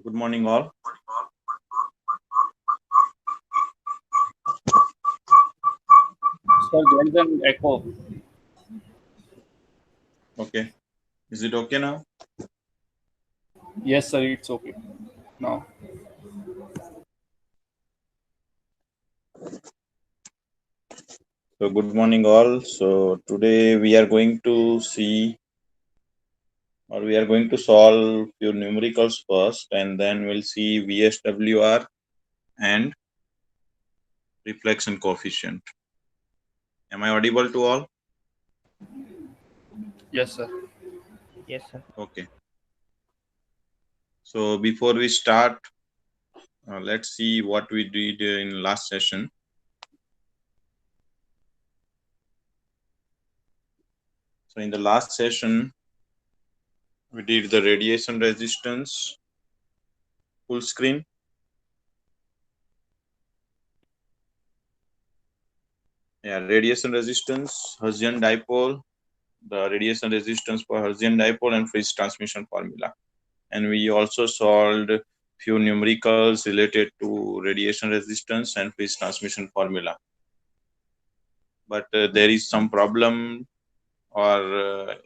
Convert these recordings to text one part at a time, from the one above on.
Good morning, all. Sir, there is an echo. Okay. Is it okay now? Yes, sir, it's okay. Now, So, good morning, all. So, today we are going to see or we are going to solve few numericals first, and then we'll see VSWR and reflection coefficient. Am I audible to all? yes, sir. Yes, sir. Okay. So, before we start, let's see what we did in last session. So, in the last session, we did the radiation resistance full screen. Yeah, radiation resistance, Hertzian dipole, the radiation resistance for Hertzian dipole and phase transmission formula. And we also solved few numericals related to radiation resistance and phase transmission formula. But there is some problem, or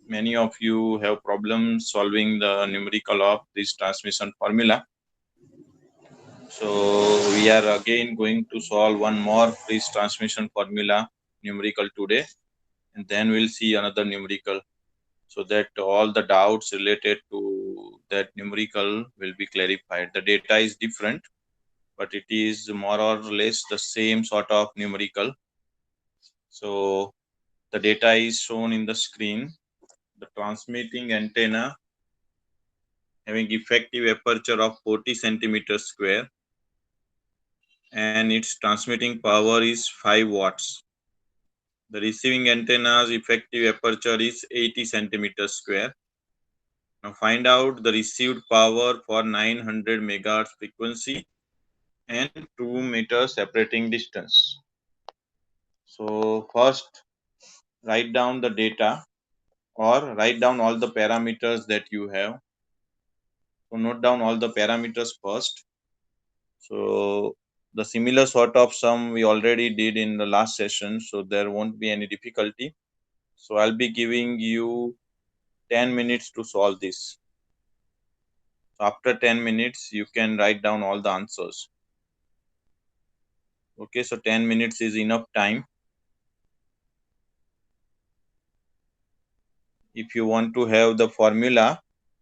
many of you have problems solving the numerical of this transmission formula. So we are again going to solve one more phase transmission formula numerical today, and then we'll see another numerical, so that all the doubts related to that numerical will be clarified. The data is different, but it is more or less the same sort of numerical. So the data is shown in the screen. The transmitting antenna having effective aperture of 40 centimeters square, and its transmitting power is 5 watts. The receiving antenna's effective aperture is 80 centimeters square. Now find out the received power for 900 megahertz frequency and 2 meters separating distance. So first write down the data, or write down all the parameters that you have. So note down all the parameters first. So the similar sort of sum we already did in the last session, so there won't be any difficulty. So I'll be giving you 10 minutes to solve this. So after 10 minutes, you can write down all the answers. Okay, so 10 minutes is enough time. If you want to have the formula,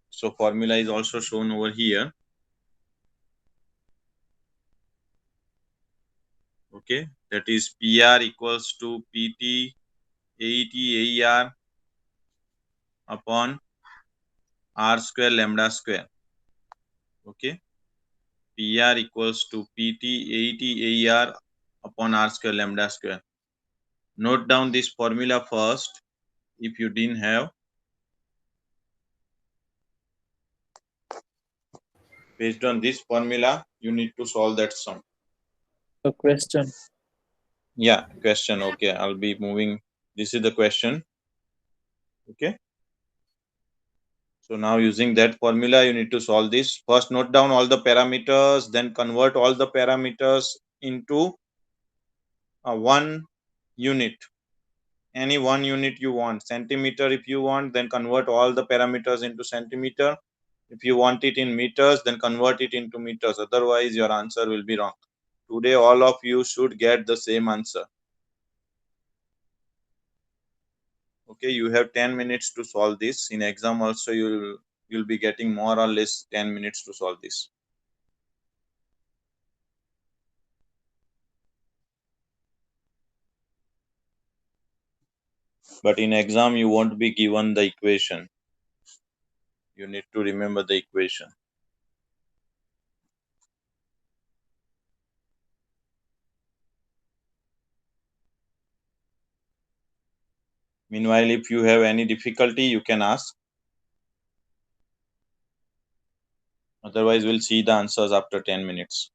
so formula is also shown over here. Okay, that is PR equals to PT AET AER upon R square lambda square. Okay, PR equals to PT AET AER upon R square lambda square. Note down this formula first if you didn't have. Based on this formula, you need to solve that sum. A question. Yeah, question. Okay, I'll be moving. This is the question. Okay. So now using that formula, you need to solve this. First, note down all the parameters, then convert all the parameters into one unit. Any one unit you want. Centimeter if you want, then convert all the parameters into centimeter. If you want it in meters, then convert it into meters. Otherwise, your answer will be wrong. Today, all of you should get the same answer. Okay, you have 10 minutes to solve this. In exam also, you'll be getting more or less 10 minutes to solve this. But in exam, you won't be given the equation. You need to remember the equation. Meanwhile, if you have any difficulty, you can ask. Otherwise, we'll see the answers after 10 minutes.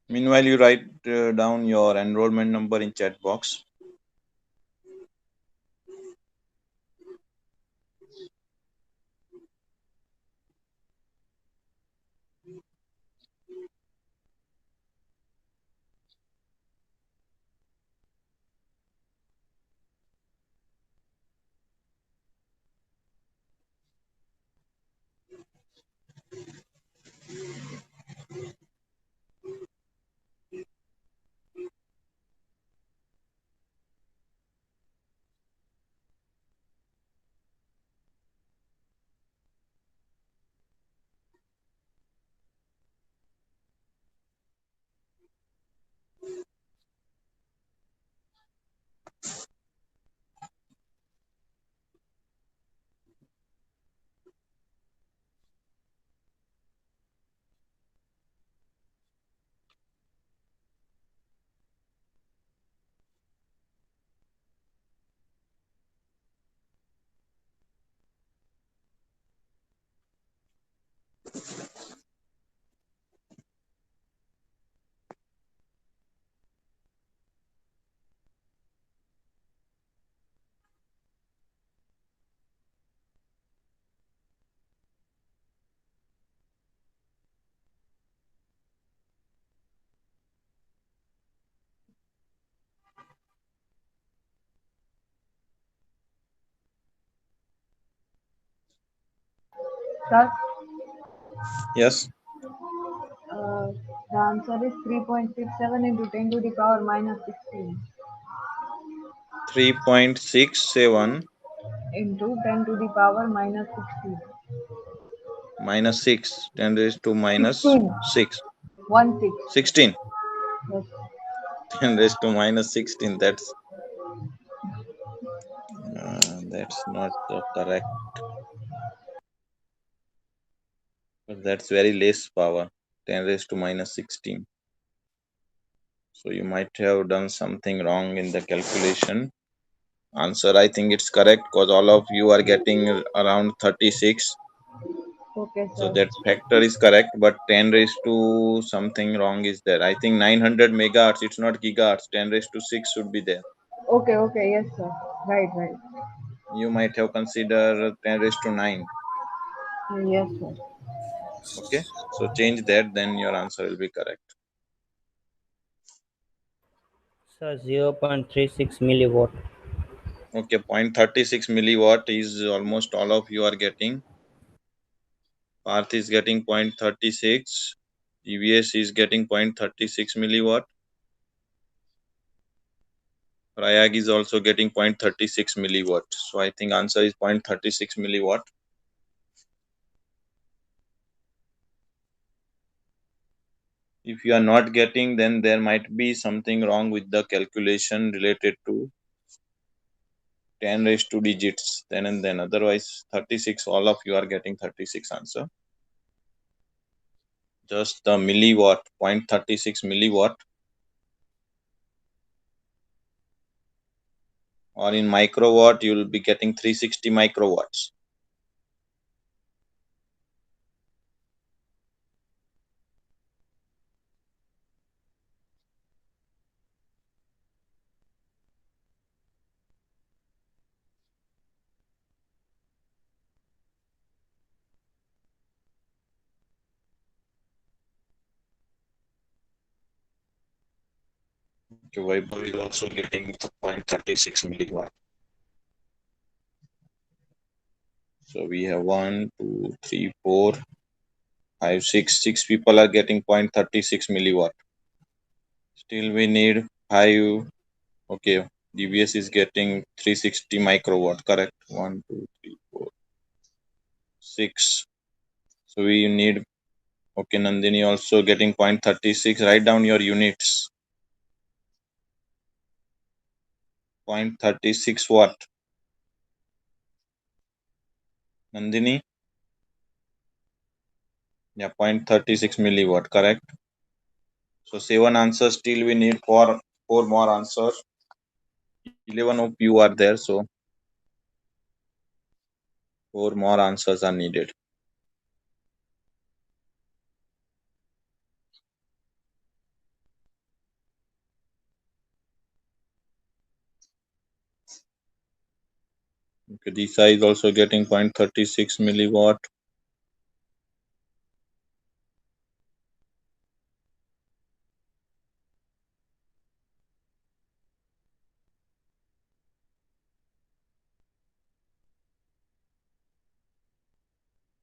Meanwhile, you write down your enrollment number in chat box. Sir, Yes, the answer is 3.67 into 10 to the power minus 16 3.67 into 10 to the power minus 16. minus 6, 10 raised to minus 16. 6, 1 6. 16. Yes. 10 raised to minus 16. That's not correct. But that's very less power. 10 raised to minus 16. So you might have done something wrong in the calculation. Answer, I think it's correct because all of you are getting around 36. Okay, So sir. that factor is correct, but 10 raised to something wrong is there. I think 900 megahertz, it's not gigahertz. 10 raised to 6 should be there. Okay, okay, yes, sir. Right, right. You might have considered 10 raised to 9. Yes, sir. Okay, so change that, then your answer will be correct. Sir, 0.36 milliwatt. Okay, 0.36 milliwatt is almost all of you are getting. Parth is getting 0.36. EVS is getting 0.36 milliwatt. Prayag is also getting 0.36 milliwatt. So I think answer is 0.36 milliwatt. If you are not getting, then there might be something wrong with the calculation related to 10 raised to digits. Then otherwise 36, all of you are getting 36 answer. Just the milliwatt, 0.36 milliwatt, or in microwatt you will be getting 360 microwatts. So Vaibhav is also getting 0.36 milliwatt. So we have 1, 2, 3, 4, 5, 6. 6 people are getting 0.36 milliwatt. Still we need 5. Okay, DBS is getting 360 microwatt, correct? 1, 2, 3, 4, 6. So we need, okay, Nandini also getting 0.36. Write down your units. 0.36 watt. Nandini? Yeah, 0.36 milliwatt, correct? So 7 answers, still we need 4 more answers. 11 of you are there, so 4 more answers are needed. Okay, DSI is also getting 0.36 milliwatt.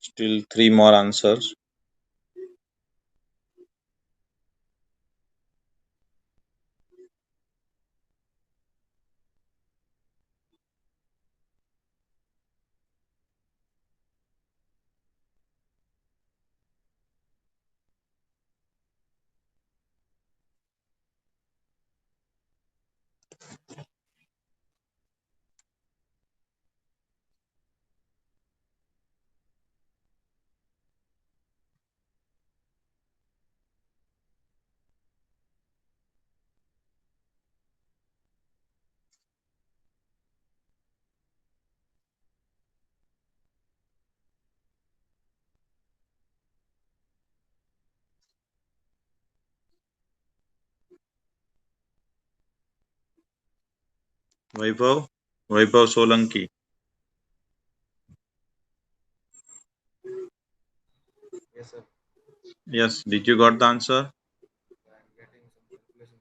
Still 3 more answers. Vaibhav Solanki. Yes, sir. Yes, did you got the answer? I'm getting some calculation.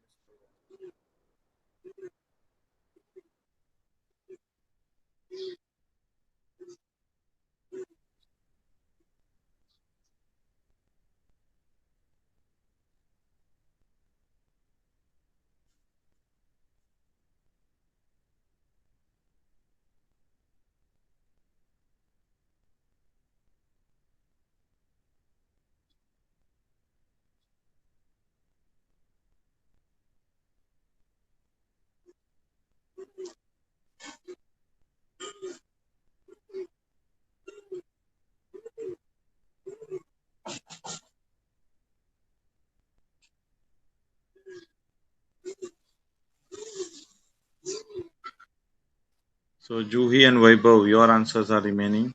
So Juhi and Vaibhav, your answers are remaining.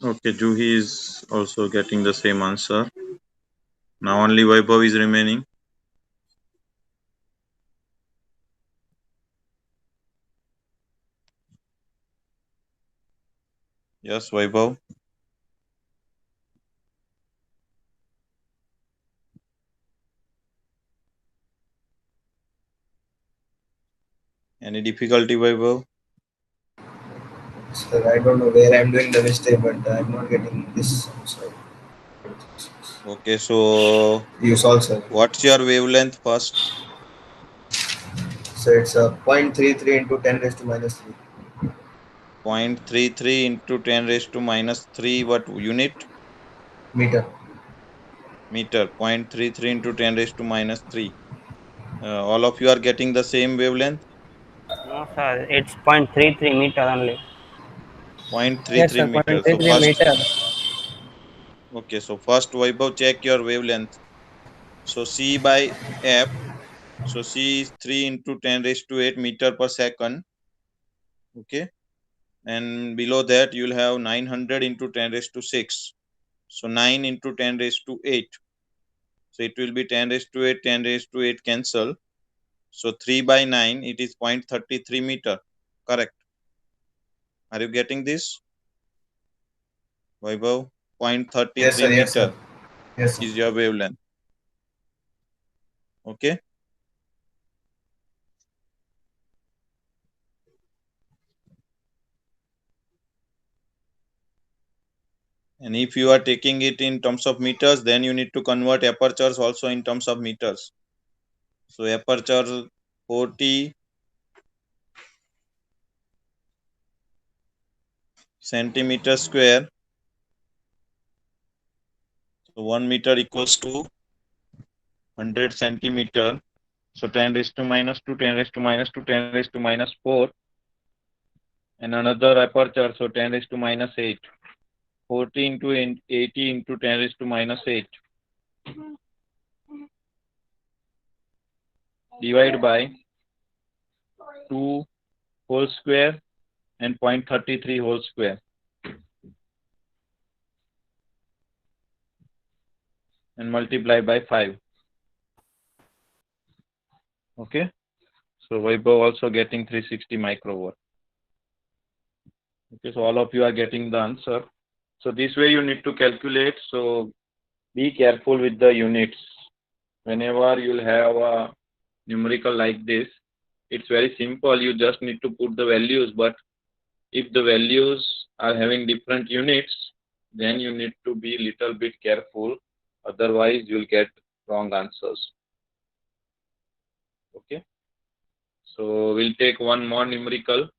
Okay, Juhi is also getting the same answer. Now only Vaibhav is remaining. Yes, Vaibhav. Any difficulty, Vaibhav? Sir, I don't know where I'm doing the mistake, but I'm not getting this. So Okay, so you solve, sir. what's your wavelength first? So it's a 0.33 into 10 raised to minus 3 0.33 into 10 raised to minus 3, what unit? meter. Meter. 0.33 into 10 raised to minus 3. All of you are getting the same wavelength? No, sir. It's 0.33 meter only. Yes, 0.33 sir. meter. So 0.33 first, meter. okay, so first Vaibhav, check your wavelength. So C by F. So C is 3 into 10 raised to 8 meter per second. Okay. And below that you will have 900 into 10 raised to 6. So 9 into 10 raised to 8. So it will be 10 raised to 8, 10 raised to 8 cancel. So 3 by 9, it is 0.33 meter. Correct. Are you getting this? Vaibhav, Yes, 0.33 sir. Yes, sir. meter Yes, sir. is your wavelength. Okay. And if you are taking it in terms of meters, then you need to convert apertures also in terms of meters. So aperture 40 centimeter square. So 1 meter equals to 100 centimeter. So 10 raised to minus 2, 10 raised to minus 2, 10 raised to minus 4. And another aperture, so 10 raised to minus 8. 40 into 80 into 10 raised to minus 8. Divide by 2 whole square and 0.33 whole square. And multiply by 5. Okay. So Vaibhav also getting 360 microwatt. Okay, so all of you are getting the answer. So this way you need to calculate. So be careful with the units. Whenever you'll have a numerical like this, it's very simple. You just need to put the values. But if the values are having different units, then you need to be little bit careful. Otherwise, you'll get wrong answers. Okay. So we'll take one more numerical.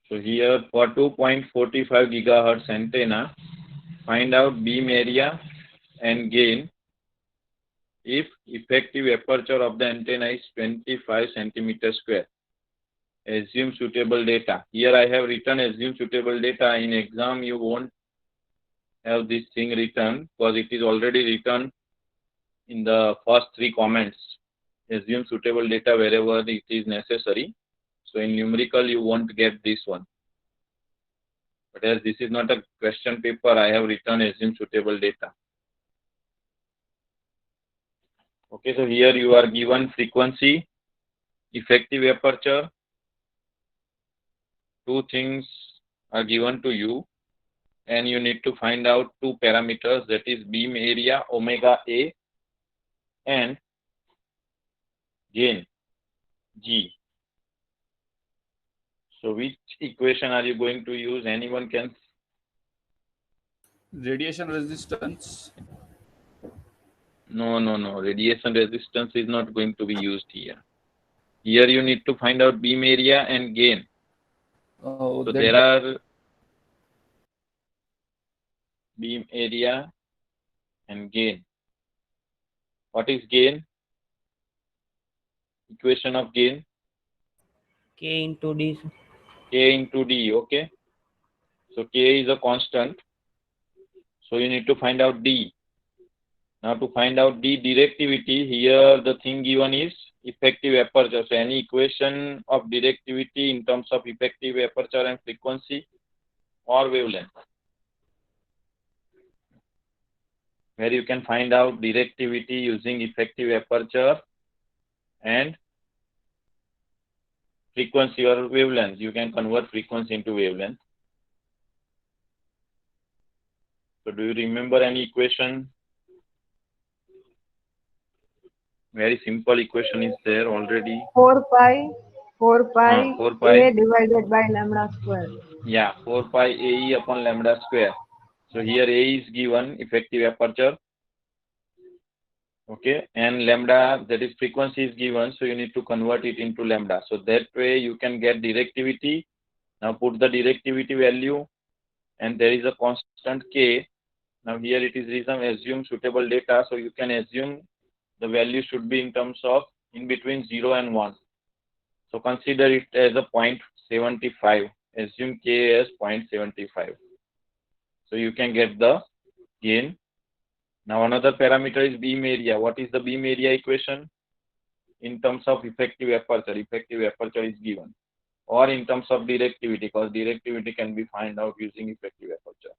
So here for 2.45 gigahertz antenna, find out beam area and gain if effective aperture of the antenna is 25 centimeter square. Assume suitable data. Here I have written assume suitable data. In exam you won't have this thing written because it is already written in the first 3 comments. Assume suitable data wherever it is necessary. So in numerical you won't get this one. But as this is not a question paper, I have written assume suitable data. Okay, so here you are given frequency, effective aperture. 2 things are given to you and you need to find out 2 parameters, that is beam area omega A and gain G. So which equation are you going to use? Anyone can? Radiation resistance. No. Radiation resistance is not going to be used here. Here you need to find out beam area and gain. So there are beam area and gain. What is gain? Equation of gain? K into D. K into D, okay. So K is a constant. So you need to find out D. Now to find out D directivity, here the thing given is effective aperture. So any equation of directivity in terms of effective aperture and frequency or wavelength, where you can find out directivity using effective aperture and frequency or wavelength. You can convert frequency into wavelength. So do you remember any equation? Very simple equation is there already. 4 pi 4 pi A divided by lambda square. Yeah, 4 pi AE upon lambda square. So here A is given, effective aperture. Okay, and lambda, that is frequency, is given, so you need to convert it into lambda. So that way you can get directivity. Now put the directivity value, and there is a constant K. Now here it is written assume suitable data, so you can assume the value should be in terms of in between 0 and 1. So consider it as a 0.75. Assume K as 0.75. So you can get the gain. Now another parameter is beam area. What is the beam area equation? In terms of effective aperture. Effective aperture is given. Or in terms of directivity, because directivity can be found out using effective aperture.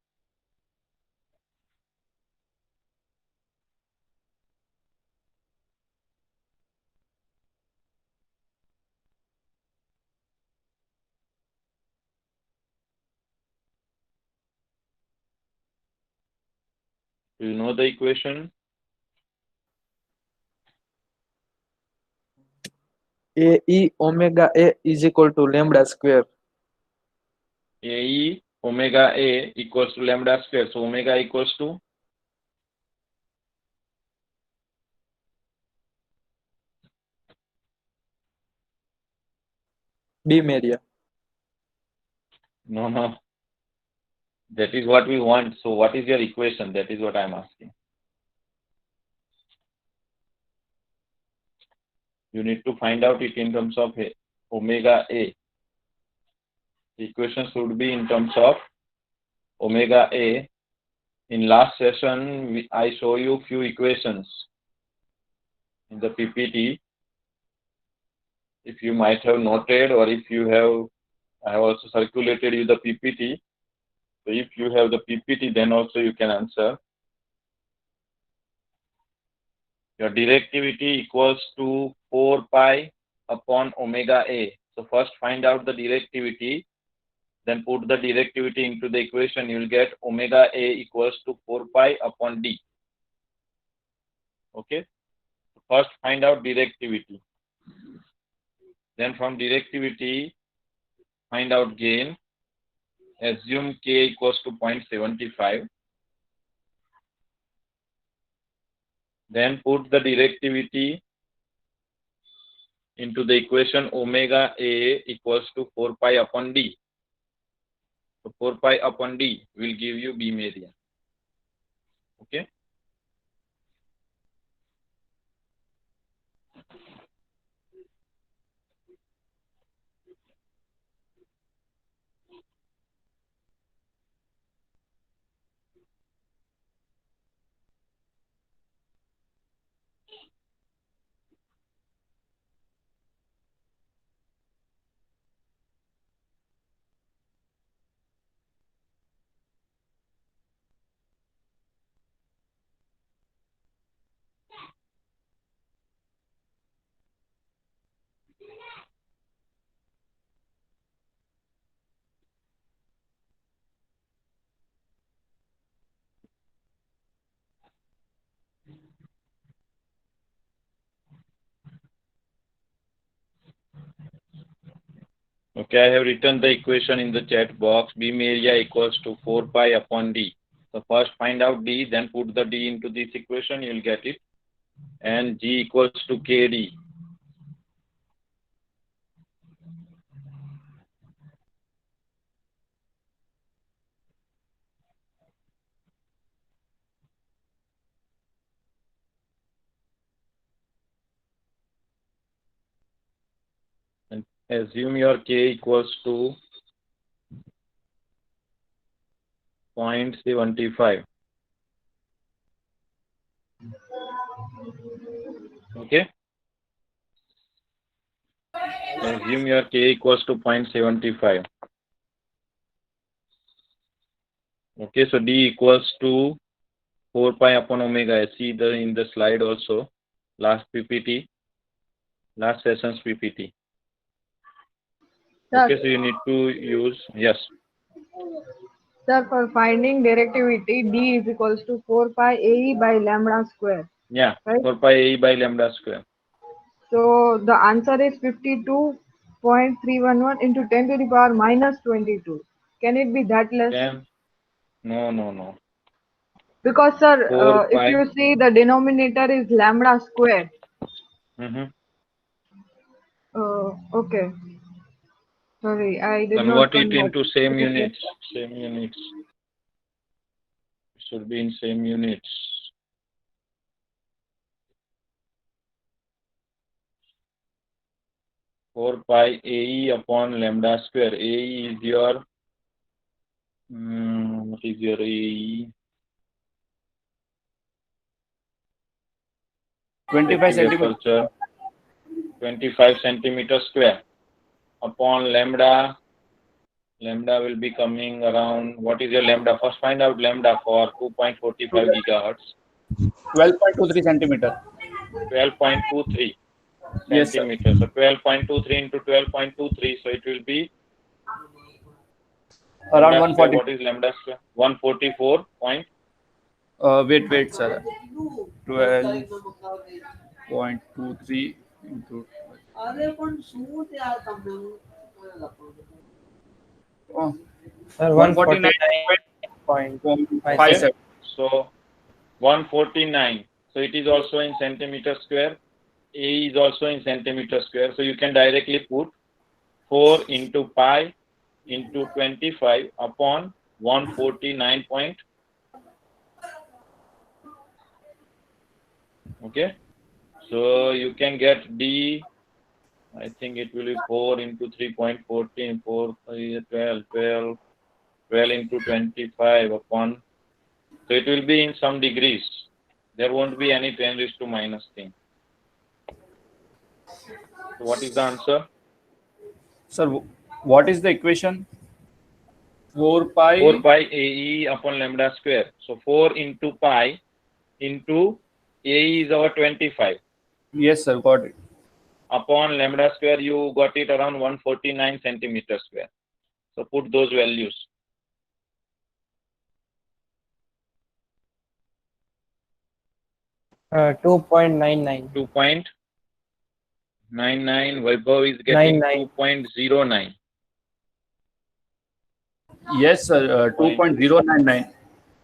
Do you know the equation? AE omega A is equal to lambda square. AE omega A equals to lambda square. So omega equals to? Beam area. No. That is what we want. So what is your equation? That is what I am asking. You need to find out it in terms of omega A. The equation should be in terms of omega A. In last session, I show you few equations in the PPT. If you might have noted, or if you have, I have also circulated you the PPT. So if you have the PPT, then also you can answer. Your directivity equals to 4 pi upon omega A. So first find out the directivity, then put the directivity into the equation. You will get omega A equals to 4 pi upon D. Okay. First find out directivity. Then from directivity, find out gain. Assume K equals to 0.75. Then put the directivity into the equation omega A equals to 4 pi upon D. So 4 pi upon D will give you beam area. Okay. Okay, I have written the equation in the chat box. Beam area equals to 4 pi upon D. So first find out D, then put the D into this equation, you will get it. And G equals to KD. And assume your K equals to 0.75. Okay. Assume your K equals to 0.75. Okay, so D equals to 4 pi upon omega. See in the slide also, last PPT, last session's PPT. Sir, Okay, so you need to use, yes. sir, for finding directivity, D is equals to 4 pi AE by lambda square. Yeah, Right. 4 pi AE by lambda square. So the answer is 52.311 into 10 to the power minus 22. Can it be that less? Then, no. Because sir, 4 if pi. you see the denominator is lambda square. Okay. Sorry, I did not Convert it convert. into same units. Same units. It should be in same units. Four pi AE upon lambda square. AE is your what is your AE? 25 centimeters. 25 centimeter square upon lambda. Lambda will be coming around. What is your lambda? First find out lambda for 2.45 gigahertz. 12.23 centimeter. 12.23 Yes, sir. centimeters. So 12.23 into 12.23. So it will be Around lambda square. 140. What is lambda square? 144 point. Wait, sir. 12.23 into. Oh, Sir, 149.57. Okay. So 149. So it is also in centimeter square. A is also in centimeter square. So you can directly put 4 into pi into 25 upon 149 point. Okay. So you can get D. I think it will be 4 into 3.14, 4, 12 into 25 upon. So it will be in some degrees. There won't be any 10 raised to minus thing. So what is the answer? Sir, what is the equation? 4 pi. 4 pi AE upon lambda square. So 4 into pi into AE is our 25. Yes, sir, got it. Upon lambda square, you got it around 149 centimeter square. So put those values. 2.99. 2.99. Vaibhav is getting 2.09. Yes, sir, 2.099.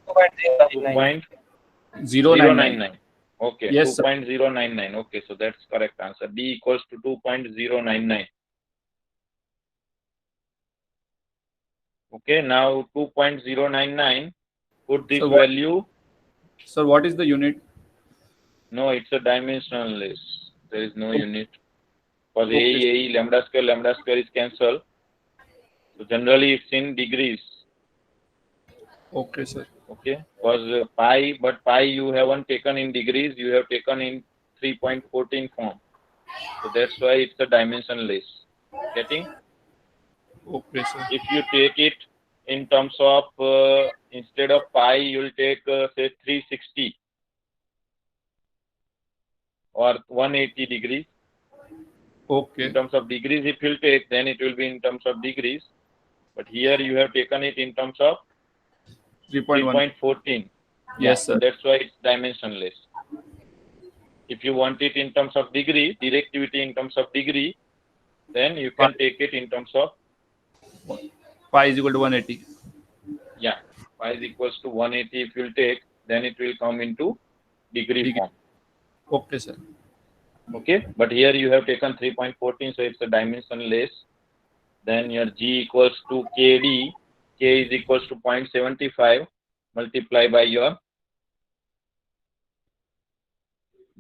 2.099. 099. Okay, Yes, sir. 2.099. Okay, so that's correct answer. D equals to 2.099. Okay, now 2.099. Put this So what- value. Sir, what is the unit? No, it's a dimensional list. There is no Okay. unit. Because Okay. AE, lambda square is cancelled. So generally it's in degrees. Okay, sir. Okay, because pi you haven't taken in degrees, you have taken in 3.14 form. So that's why it's a dimensionless. Getting? Okay, sir. If you take it in terms of, instead of pi, you'll take, say, 360 or 180 degrees. Okay. In terms of degrees, if you'll take, then it will be in terms of degrees. But here you have taken it in terms of 3.1. 3.14. Yes, So sir. that's why it's dimensionless. If you want it in terms of degree, directivity in terms of degree, then you can take it in terms of, Pi is equal to 180. pi is equals to 180 if you'll take, then it will come into degree form. Okay, sir. Okay, but here you have taken 3.14, so it's a dimensionless. Then your G equals to KD, K is equals to 0.75 multiplied by your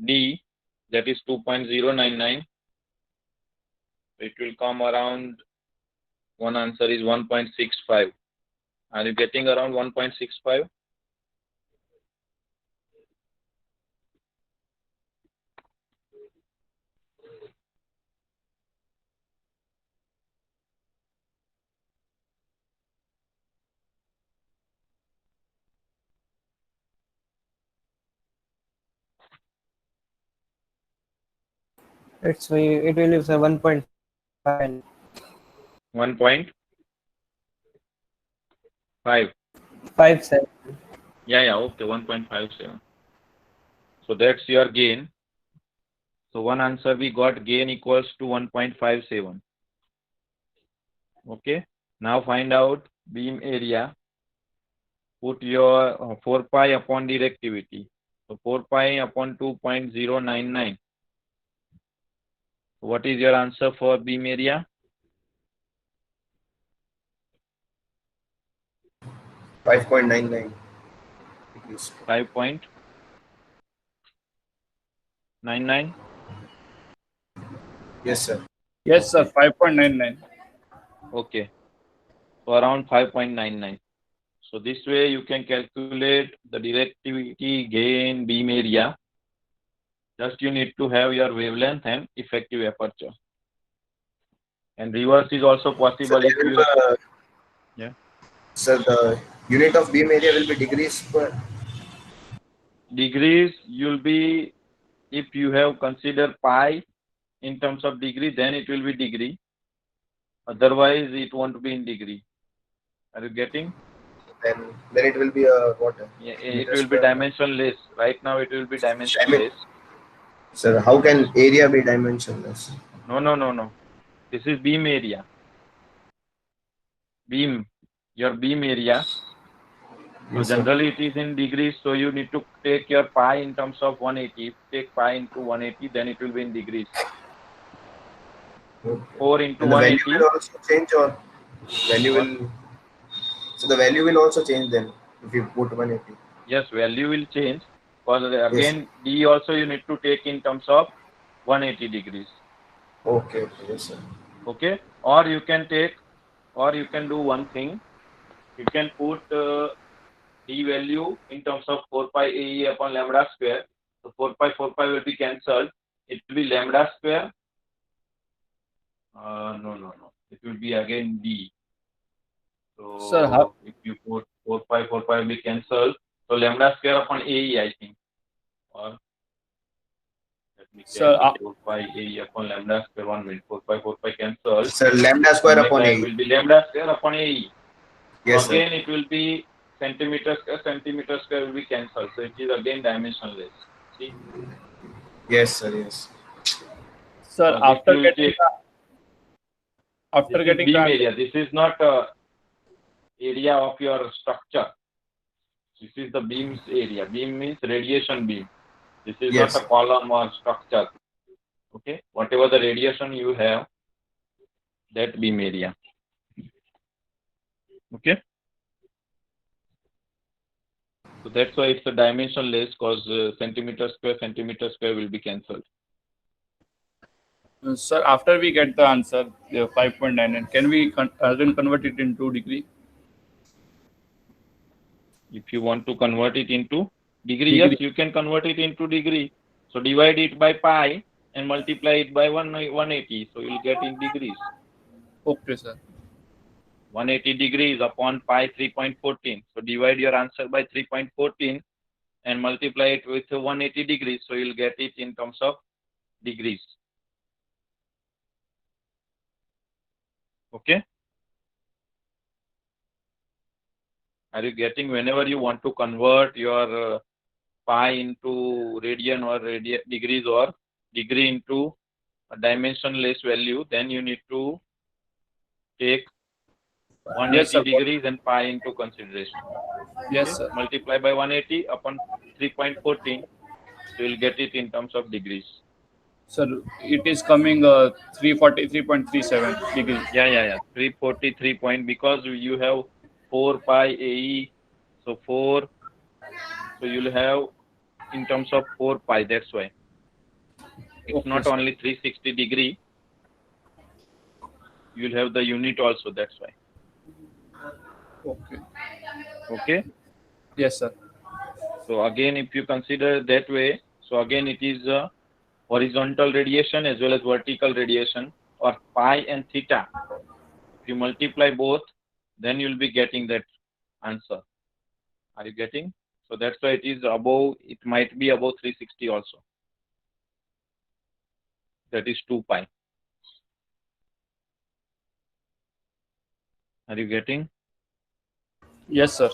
D, that is 2.099. It will come around, one answer is 1.65. Are you getting around 1.65? It will be 1.5. 1.5. 57. Yeah, okay, 1.57. So that's your gain. So one answer we got, gain equals to 1.57. Okay, now find out beam area. Put your 4 pi upon directivity. So 4 pi upon 2.099. What is your answer for beam area? 5.99 degrees. 5.99. Yes, sir. Yes, sir, 5.99. Okay, so around 5.99. So this way you can calculate the directivity, gain, beam area. Just you need to have your wavelength and effective aperture. And reverse is also possible So if there you will have. be, Yeah. so the unit of beam area will be degrees per. Degrees you'll be, if you have considered pi in terms of degree, then it will be degree. Otherwise, it won't be in degree. Are you getting? Then it will be a what? Yeah, it Meter will be square. dimensionless. Right now, it will be dimensionless. Sir, how can area be dimensionless? No. This is beam area. Beam, your beam area. So Yes, sir. generally it is in degrees, so you need to take your pi in terms of 180. If you take pi into 180, then it will be in degrees. Okay. 4 into And the value 180. will also change, or value What? will. So the value will also change then if you put 180. Yes, value will change. Because again, D also you need to take in terms of 180 degrees. Okay. Yes, sir. Okay, or you can do one thing. You can put D value in terms of 4 pi AE upon lambda square. So 4 pi will be cancelled. It will be lambda square. No. It will be again D. So Sir, how? if you put 4 pi will be cancelled. So lambda square upon AE, I think. Or let me Sir, check. 4 pi AE upon lambda square, 1 minute. 4 pi cancelled. Sir, lambda square upon Omega A. will be lambda square upon AE. Yes, So sir. again, it will be centimeter square will be cancelled. So it is again dimensionless. See? Yes, sir. Yes. sir, This after will getting take, after this is getting the beam answer, area. This is not area of your structure. This is the beam's area. Beam means radiation beam. This is Yes, not a column or structure. Okay, whatever the radiation you have, that beam area. Okay. So that's why it's a dimensionless, because centimeter square will be cancelled. sir, after we get the answer, 5.99, can we again convert it into degree? If you want to convert it into degree, Degree. yes, you can convert it into degree. So divide it by pi and multiply it by 180. So you'll get in degrees. Okay, sir. 180 degrees upon pi 3.14. So divide your answer by 3.14 and multiply it with 180 degrees. So you'll get it in terms of degrees. Okay. Are you getting? Whenever you want to convert your pi into radian or degrees, or degree into a dimensionless value, then you need to take 180 Yes, sir. degrees and pi into consideration. Yes, Okay? sir. Multiply by 180 upon 3.14. So you'll get it in terms of degrees. Sir, it is coming 343.37 degree. Yeah. 343 point, because you have 4 pi AE. So 4. So you'll have in terms of 4 pi. That's why. It's Okay, not sir. only 360 degree. You'll have the unit also. That's why. Okay. Okay. Yes, sir. So again, if you consider that way, so again it is horizontal radiation as well as vertical radiation, or pi and theta. If you multiply both, then you'll be getting that answer. Are you getting? So that's why it is above, it might be above 360 also. That is 2 pi. Are you getting? Yes, sir.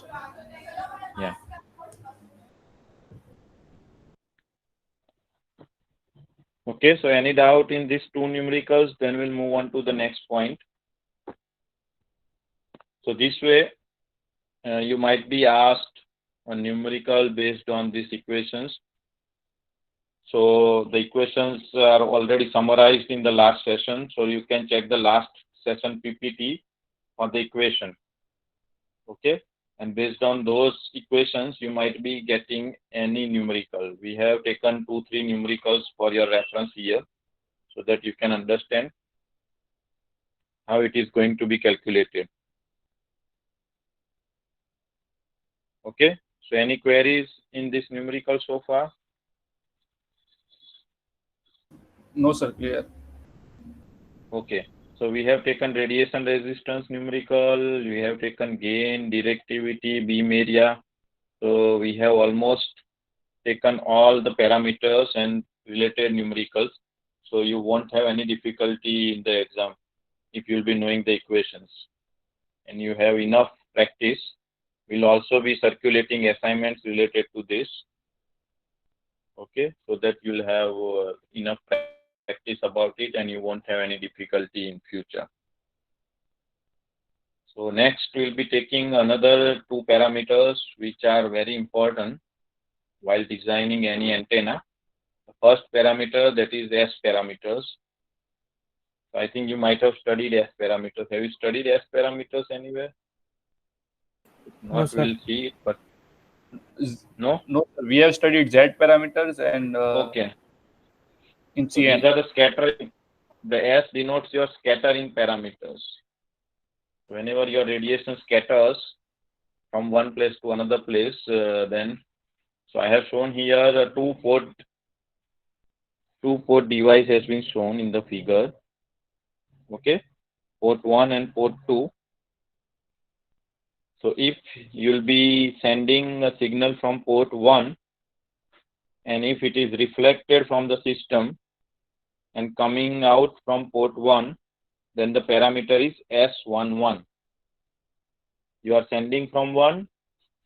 Yeah. Okay, so any doubt in these two numericals, then we'll move on to the next point. So this way, you might be asked a numerical based on these equations. So the equations are already summarized in the last session. So you can check the last session PPT for the equation. Okay. And based on those equations, you might be getting any numerical. We have taken 2-3 numericals for your reference here, so that you can understand how it is going to be calculated. Okay. So any queries in this numerical so far? No, sir. Clear. Okay. So we have taken radiation resistance numerical, we have taken gain, directivity, beam area. So we have almost taken all the parameters and related numericals. So you won't have any difficulty in the exam if you'll be knowing the equations. And you have enough practice. We'll also be circulating assignments related to this. Okay, so that you'll have enough practice about it and you won't have any difficulty in future. So next we'll be taking another 2 parameters which are very important while designing any antenna. The first parameter, that is S parameters. So I think you might have studied S parameters. Have you studied S parameters anywhere? If No, not, sir. we'll see it, but No? No, sir. We have studied Z parameters and Okay. in So CN. these are the scattering. The S denotes your scattering parameters. Whenever your radiation scatters from one place to another place, then, so I have shown here a two-port device has been shown in the figure. Okay, port 1 and port 2. So if you'll be sending a signal from port 1, and if it is reflected from the system and coming out from port 1, then the parameter is S11. You are sending from 1,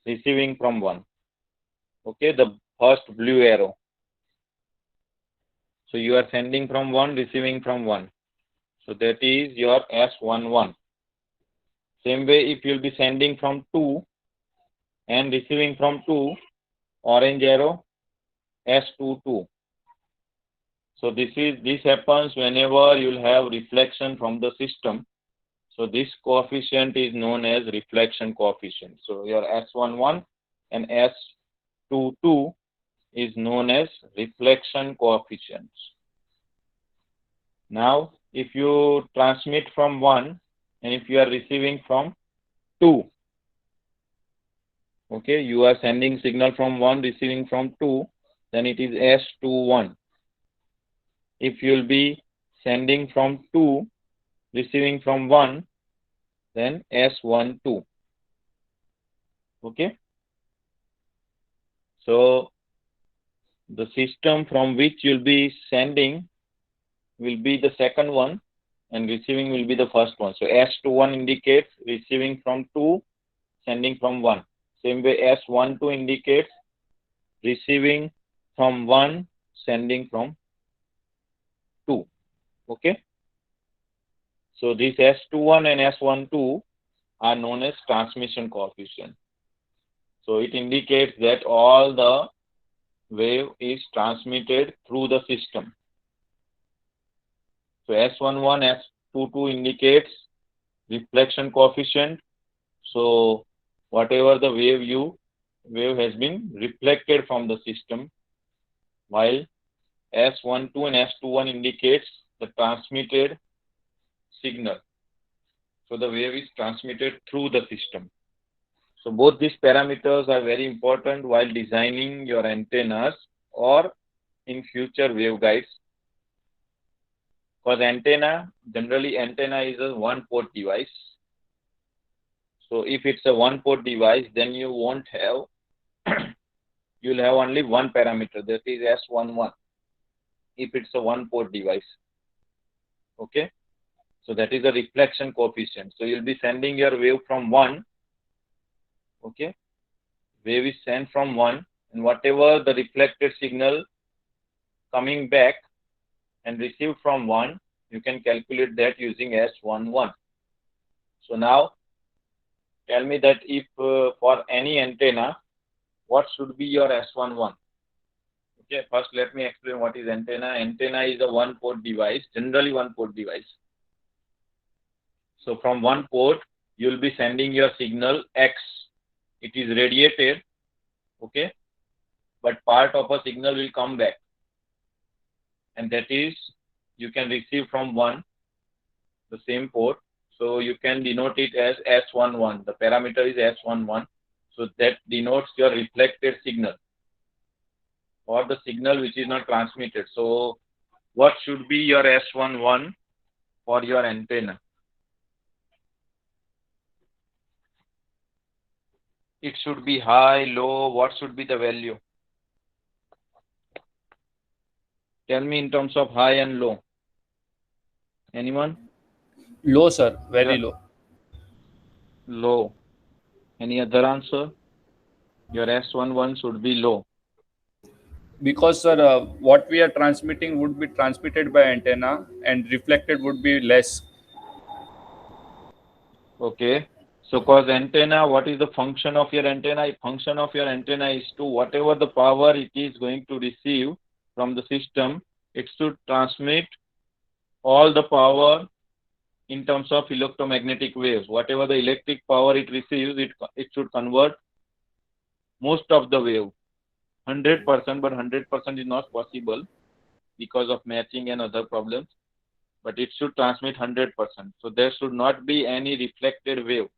receiving from 1. Okay, the first blue arrow. So you are sending from 1, receiving from 1. So that is your S11. Same way, if you will be sending from 2 and receiving from 2, orange arrow, S22. So this happens whenever you will have reflection from the system. So this coefficient is known as reflection coefficient. So your S11 and S22 is known as reflection coefficients. Now, if you transmit from 1 and if you are receiving from 2, okay, you are sending signal from 1, receiving from 2, then it is S21. If you will be sending from 2, receiving from 1, then S12. Okay. So the system from which you'll be sending will be the second one and receiving will be the first one. So S21 indicates receiving from 2, sending from 1. Same way S12 indicates receiving from 1, sending from 2. Okay. So these S21 and S12 are known as transmission coefficient. So it indicates that all the wave is transmitted through the system. So S11, S22 indicates reflection coefficient. So whatever the wave has been reflected from the system, while S12 and S21 indicates the transmitted signal. So the wave is transmitted through the system. So both these parameters are very important while designing your antennas or in future waveguides. Because generally antenna is a one-port device. So if it's a one-port device, then you won't have, you'll have only one parameter, that is S11, if it's a one-port device. Okay. So that is the reflection coefficient. So you'll be sending your wave from 1. Okay. Wave is sent from 1, and whatever the reflected signal coming back and received from 1, you can calculate that using S11. So now tell me that if for any antenna, what should be your S11? Okay, first let me explain what is antenna. Antenna is a one-port device, generally one-port device. So from one port, you will be sending your signal X. It is radiated, okay, but part of a signal will come back, and that is you can receive from 1, the same port. So you can denote it as S11. The parameter is S11. So that denotes your reflected signal or the signal which is not transmitted. So what should be your S11 for your antenna? It should be high, low. What should be the value? Tell me in terms of high and low. Anyone? Low, sir. Very low. Low. Any other answer? Your S11 should be low. Because, sir, what we are transmitting would be transmitted by antenna and reflected would be less. Okay. So cause antenna, what is the function of your antenna? Function of your antenna is to whatever the power it is going to receive from the system, it should transmit all the power in terms of electromagnetic waves. Whatever the electric power it receives, it should convert most of the wave. 100%, but 100% is not possible because of matching and other problems. But it should transmit 100%. So there should not be any reflected wave.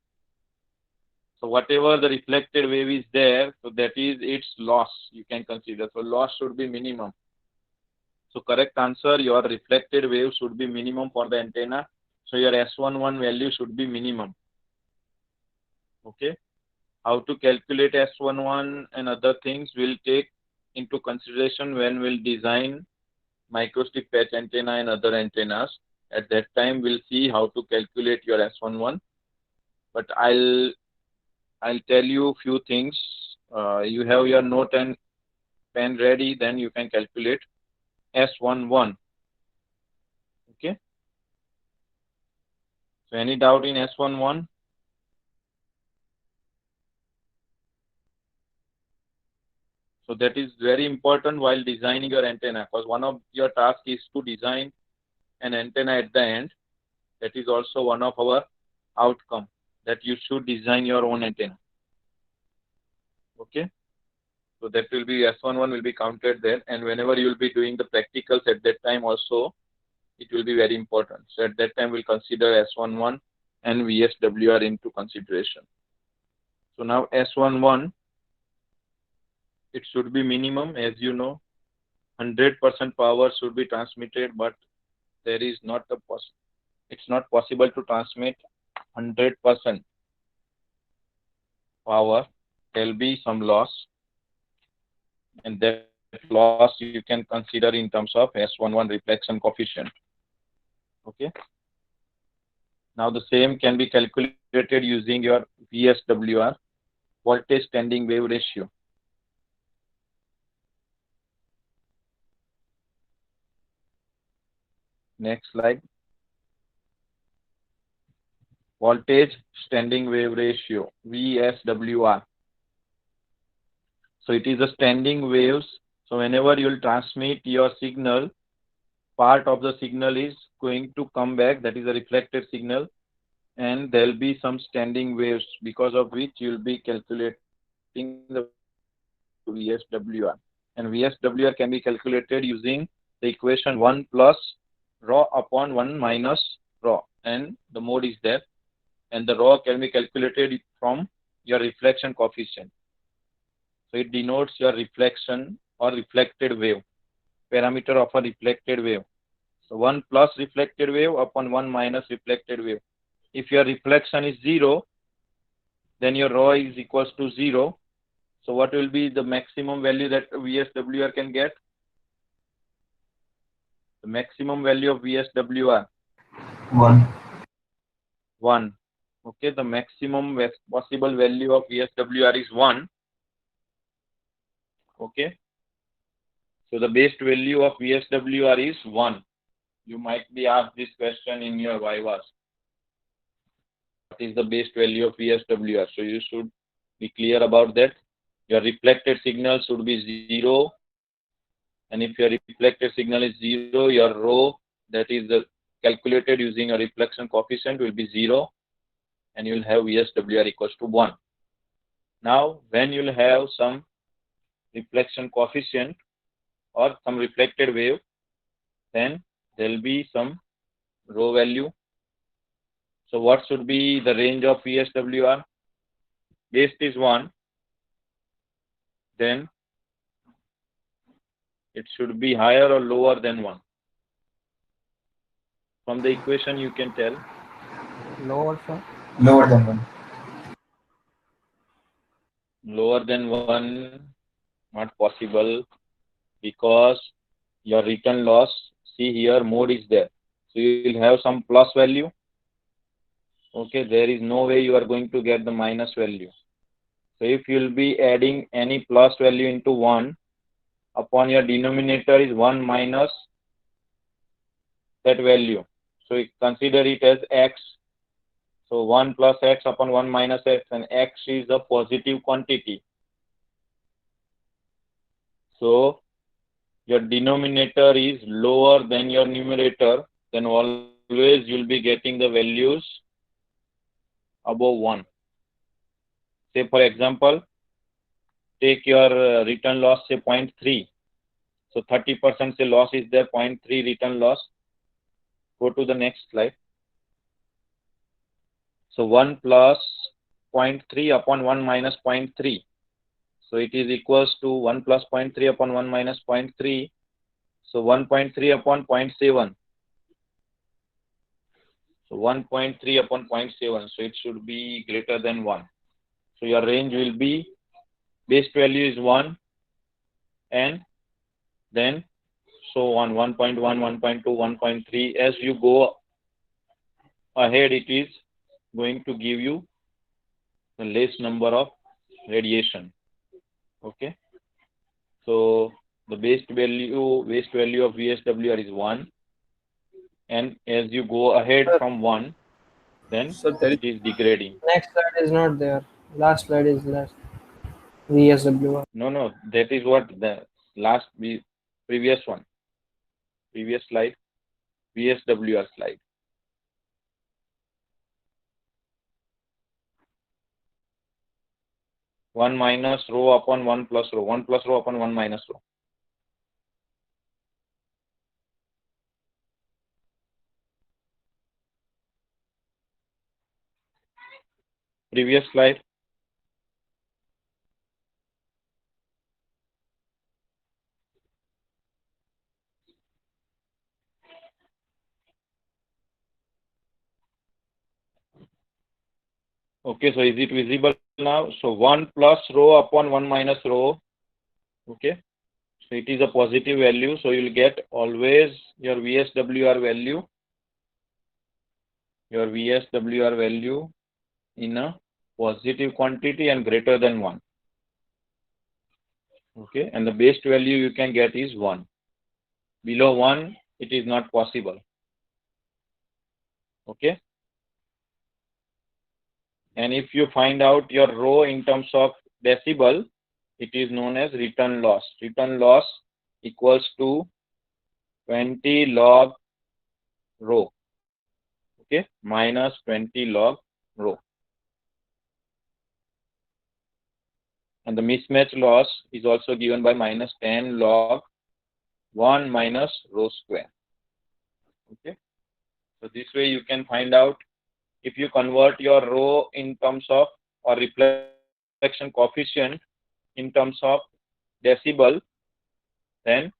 So whatever the reflected wave is there, so that is its loss you can consider. So loss should be minimum. So correct answer, your reflected wave should be minimum for the antenna. So your S11 value should be minimum. Okay. How to calculate S11 and other things will take into consideration when we'll design microstrip patch antenna and other antennas. At that time, we'll see how to calculate your S11. But I'll tell you few things. You have your note and pen ready, then you can calculate S11. Okay. So any doubt in S11? So that is very important while designing your antenna, because one of your tasks is to design an antenna at the end. That is also one of our outcome, that you should design your own antenna. Okay. So that will be S11 will be counted there, and whenever you will be doing the practicals at that time also, it will be very important. So at that time we'll consider S11 and VSWR into consideration. So now S11, it should be minimum, as you know. 100% power should be transmitted, but there is not a it's not possible to transmit 100% power. There will be some loss, and that loss you can consider in terms of S11 reflection coefficient. Okay. Now the same can be calculated using your VSWR, voltage standing wave ratio. Next slide. Voltage standing wave ratio, VSWR. So it is a standing waves. So whenever you will transmit your signal, part of the signal is going to come back, that is a reflected signal, and there will be some standing waves, because of which you will be calculating the VSWR. And VSWR can be calculated using the equation 1 plus rho upon 1 minus rho, and the mode is there, and the rho can be calculated from your reflection coefficient. So it denotes your reflection or reflected wave, parameter of a reflected wave. So 1 plus reflected wave upon 1 minus reflected wave. If your reflection is 0, then your rho is equals to 0. So what will be the maximum value that VSWR can get? The maximum value of VSWR? 1. 1. Okay, the maximum possible value of VSWR is 1. Okay. So the base value of VSWR is 1. You might be asked this question in your vivas. What is the base value of VSWR? So you should be clear about that. Your reflected signal should be 0. And if your reflected signal is 0, your rho, that is the calculated using a reflection coefficient, will be 0. And you will have VSWR equals to 1. Now, when you will have some reflection coefficient or some reflected wave, then there will be some rho value. So what should be the range of VSWR? Base is 1. Then it should be higher or lower than 1. From the equation you can tell. Lower, sir. Lower than 1. Lower than 1, not possible, because your return loss, see here, mode is there. So you will have some plus value. Okay, there is no way you are going to get the minus value. So if you will be adding any plus value into 1, upon your denominator is 1 minus that value. So you consider it as x. So 1 plus x upon 1 minus x, and x is a positive quantity. So your denominator is lower than your numerator, then always you will be getting the values above 1. Say for example, take your return loss, say 0.3. So 30% say loss is there, 0.3 return loss. Go to the next slide. So 1 plus 0.3 upon 1 minus 0.3. So it is equals to 1 plus 0.3 upon 1 minus 0.3. So 1.3 upon 0.7. So 1.3 upon 0.7. So it should be greater than 1. So your range will be, base value is 1, and then so on 1.1, 1.2, 1.3. As you go ahead, it is going to give you the less number of radiation. Okay. So the base value of VSWR is 1, and as you go ahead from 1, then So there is it is degrading. Next slide is not there. Last slide is less. VSWR. No, that is what the previous slide, VSWR slide. One minus rho upon 1 plus rho, 1 plus rho upon 1 minus rho. Previous slide. Okay, so is it visible now? So 1 plus rho upon 1 minus rho. Okay, so it is a positive value. So you will get always your VSWR value. Your VSWR value in a positive quantity and greater than 1. Okay, and the base value you can get is 1. Below 1, it is not possible. Okay. And if you find out your rho in terms of decibel, it is known as return loss. Return loss equals to 20 log rho. Okay, minus 20 log rho. And the mismatch loss is also given by minus 10 log 1 minus rho square. Okay, so this way you can find out if you convert your rho in terms of, or reflection coefficient in terms of decibel, then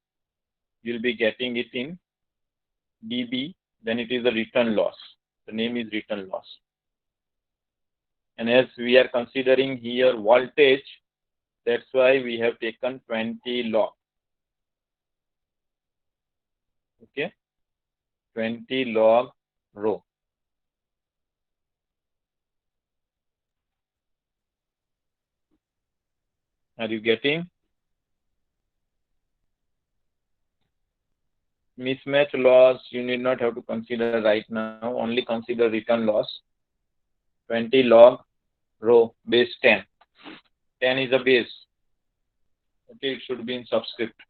you'll be getting it in dB, then it is the return loss. The name is return loss. And as we are considering here voltage, that's why we have taken 20 log. Okay, 20 log rho. Are you getting? Mismatch loss, you need not have to consider right now, only consider return loss. 20 log rho base 10. 10 is a base. Okay, it should be in subscript.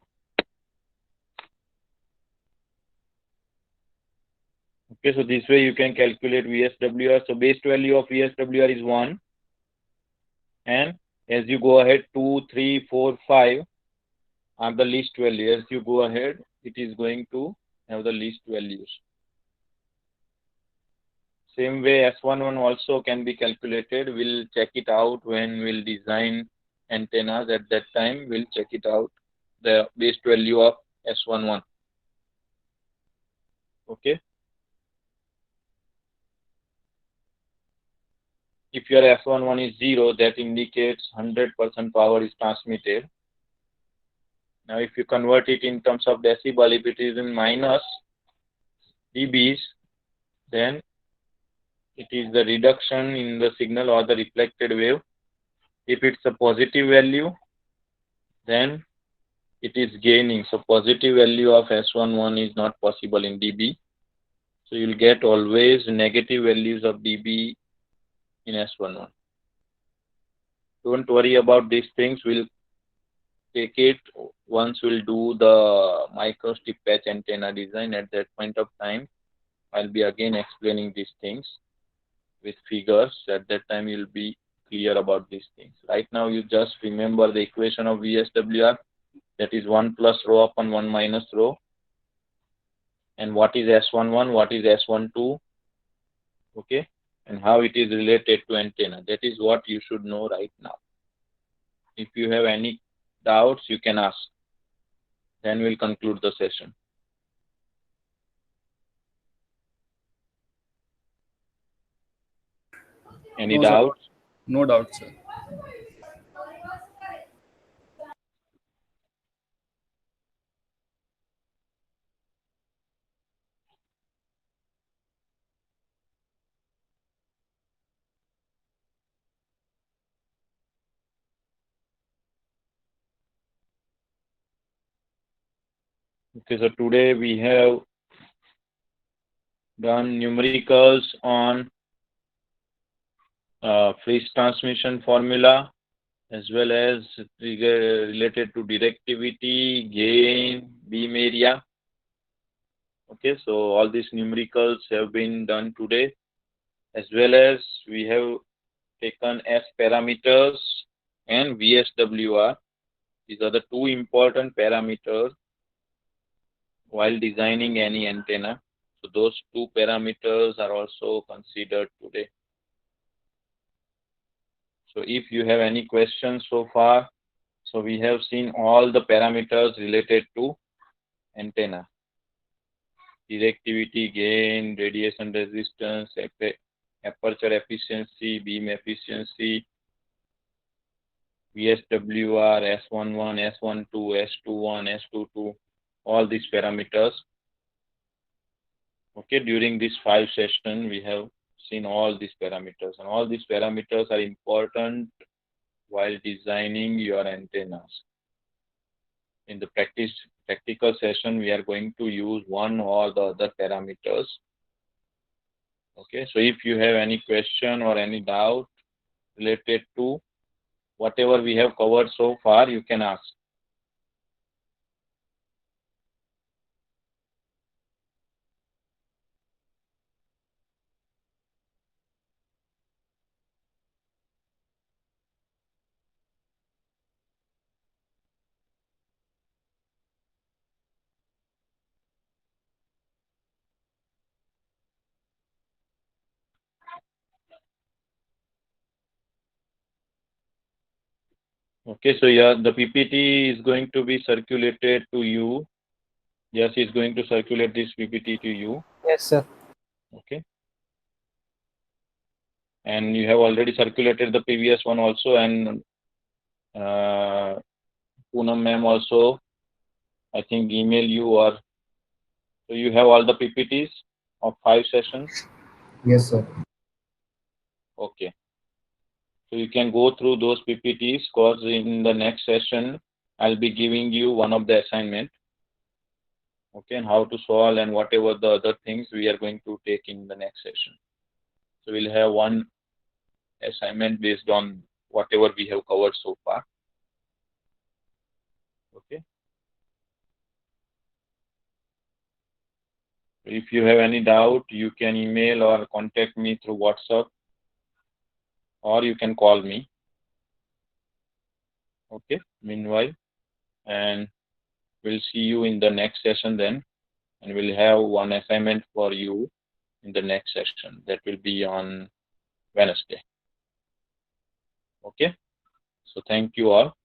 Okay, so this way you can calculate VSWR. So base value of VSWR is 1. And as you go ahead, 2, 3, 4, 5 are the least value. As you go ahead, it is going to have the least values. Same way S11 also can be calculated. We'll check it out when we'll design antennas. At that time, we'll check it out, the base value of S11. Okay. If your S11 is 0, that indicates 100% power is transmitted. Now, if you convert it in terms of decibel, if it is in minus dBs, then it is the reduction in the signal or the reflected wave. If it's a positive value, then it is gaining. So positive value of S11 is not possible in dB. So you'll get always negative values of dB in S11. Don't worry about these things. We'll take it once we'll do the microstrip patch antenna design. At that point of time, I'll be again explaining these things with figures. At that time, you'll be clear about these things. Right now, you just remember the equation of VSWR, that is 1 plus rho upon 1 minus rho. And what is S11, what is S12, okay, and how it is related to antenna. That is what you should know right now. If you have any doubts, you can ask. Then we'll conclude the session. Any No, sir. doubts? No doubt, sir. Okay, so today we have done numericals on phase transmission formula, as well as related to directivity, gain, beam area. Okay, so all these numericals have been done today, as well as we have taken S parameters and VSWR. These are the two important parameters while designing any antenna. So those two parameters are also considered today. So if you have any questions so far, so we have seen all the parameters related to antenna. Directivity, gain, radiation resistance, aperture efficiency, beam efficiency, VSWR, S11, S12, S21, S22, all these parameters. Okay, during this 5 session, we have seen all these parameters, and all these parameters are important while designing your antennas. In the practical session, we are going to use one or the other parameters. Okay, so if you have any question or any doubt related to whatever we have covered so far, you can ask. Okay, so yeah, the PPT is going to be circulated to you. Yes, is going to circulate this PPT to you. Yes, sir. Okay. And you have already circulated the previous one also, and Poonam ma'am also, I think, email you, or so you have all the PPTs of 5 sessions. Yes, sir. Okay. So you can go through those PPTs, because in the next session, I'll be giving you one of the assignment. Okay, and how to solve and whatever the other things we are going to take in the next session. So we'll have one assignment based on whatever we have covered so far. Okay. If you have any doubt, you can email or contact me through WhatsApp, or you can call me. Okay, meanwhile, and we'll see you in the next session then, and we'll have one assignment for you in the next session. That will be on Wednesday. Okay, so thank you all.